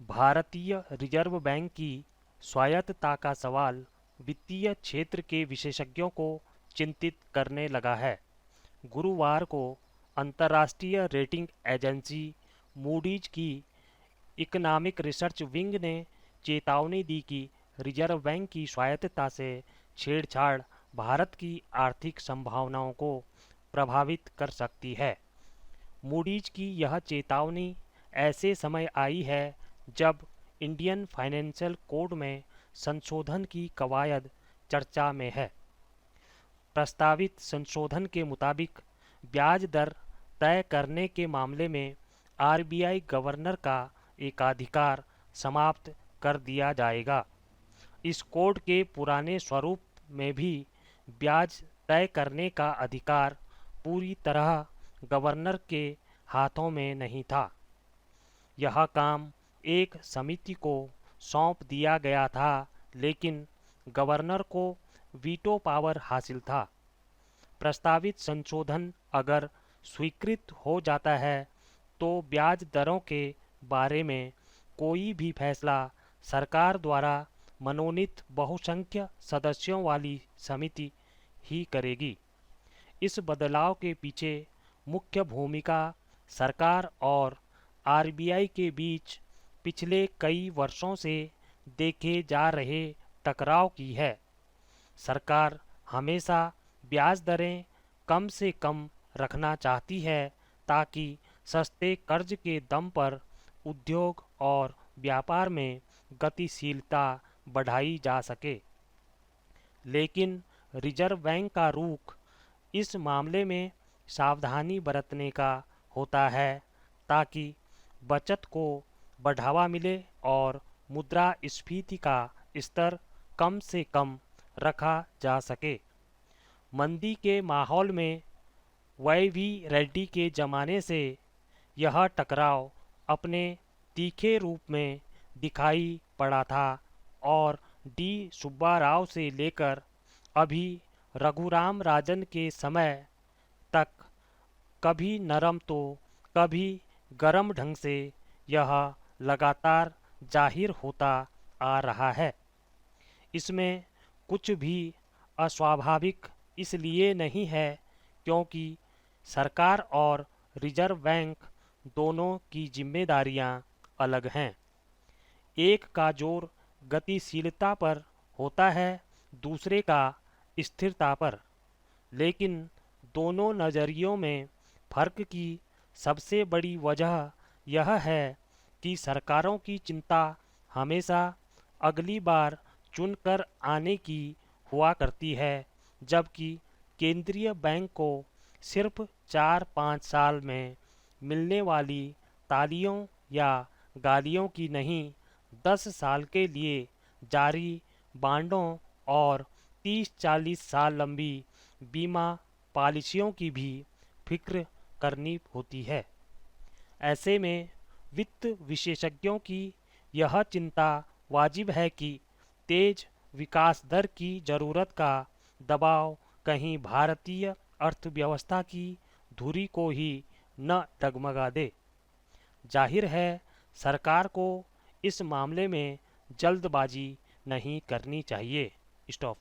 भारतीय reserve bank की स्वायत्तता का सवाल वित्तीय क्षेत्र के विशेषज्ञों को चिंतित करने लगा है। गुरुवार को अंतर्राष्ट्रीय रेटिंग एजेंसी मूडीज की इकोनॉमिक रिसर्च विंग ने चेतावनी दी कि रिजर्व बैंक की स्वायत्तता से छेड़छाड़ भारत की आर्थिक संभावनाओं को प्रभावित कर सकती है। मूडीज की यह चेतावनी ऐसे समय आई है जब इंडियन फाइनेंशियल कोड में संशोधन की कवायद चर्चा में है। प्रस्तावित संशोधन के मुताबिक ब्याज दर तय करने के मामले में आरबीआई गवर्नर का एकाधिकार समाप्त कर दिया जाएगा। इस कोड के पुराने स्वरूप में भी ब्याज तय करने का अधिकार पूरी तरह गवर्नर के हाथों में नहीं था। यह काम एक समिति को सौंप दिया गया था, लेकिन गवर्नर को वीटो पावर हासिल था। प्रस्तावित संशोधन अगर स्वीकृत हो जाता है तो ब्याज दरों के बारे में कोई भी फैसला सरकार द्वारा मनोनीत बहुसंख्य सदस्यों वाली समिति ही करेगी। इस बदलाव के पीछे मुख्य भूमिका सरकार और आरबीआई के बीच पिछले कई वर्षों से देखे जा रहे टकराव की है। सरकार हमेशा ब्याज दरें कम से कम रखना चाहती है ताकि सस्ते कर्ज के दम पर उद्योग और व्यापार में गतिशीलता बढ़ाई जा सके। लेकिन रिजर्व बैंक का रुख इस मामले में सावधानी बरतने का होता है ताकि बचत को बढ़ावा मिले और मुद्रास्फीति का स्तर कम से कम रखा जा सके। मंदी के माहौल में वाई.वी. रेड्डी के ज़माने से यह टकराव अपने तीखे रूप में दिखाई पड़ा था और डी सुब्बा राव से लेकर अभी रघुराम राजन के समय तक कभी नरम तो कभी गरम ढंग से यह लगातार जाहिर होता आ रहा है। इसमें कुछ भी अस्वाभाविक इसलिए नहीं है क्योंकि सरकार और रिजर्व बैंक दोनों की जिम्मेदारियां अलग हैं। एक का जोर गतिशीलता पर होता है, दूसरे का स्थिरता पर। लेकिन दोनों नज़रियों में फर्क की सबसे बड़ी वजह यह है कि सरकारों की चिंता हमेशा अगली बार चुनकर आने की हुआ करती है, जबकि केंद्रीय बैंक को सिर्फ 4-5 साल में मिलने वाली तालियों या गालियों की नहीं, 10 साल के लिए जारी बांडों और 30-40 साल लंबी बीमा पॉलिसियों की भी फिक्र करनी होती है। ऐसे में वित्त विशेषज्ञों की यह चिंता वाजिब है कि तेज विकास दर की ज़रूरत का दबाव कहीं भारतीय अर्थव्यवस्था की धुरी को ही न डगमगा दे। जाहिर है सरकार को इस मामले में जल्दबाजी नहीं करनी चाहिए। स्टॉप।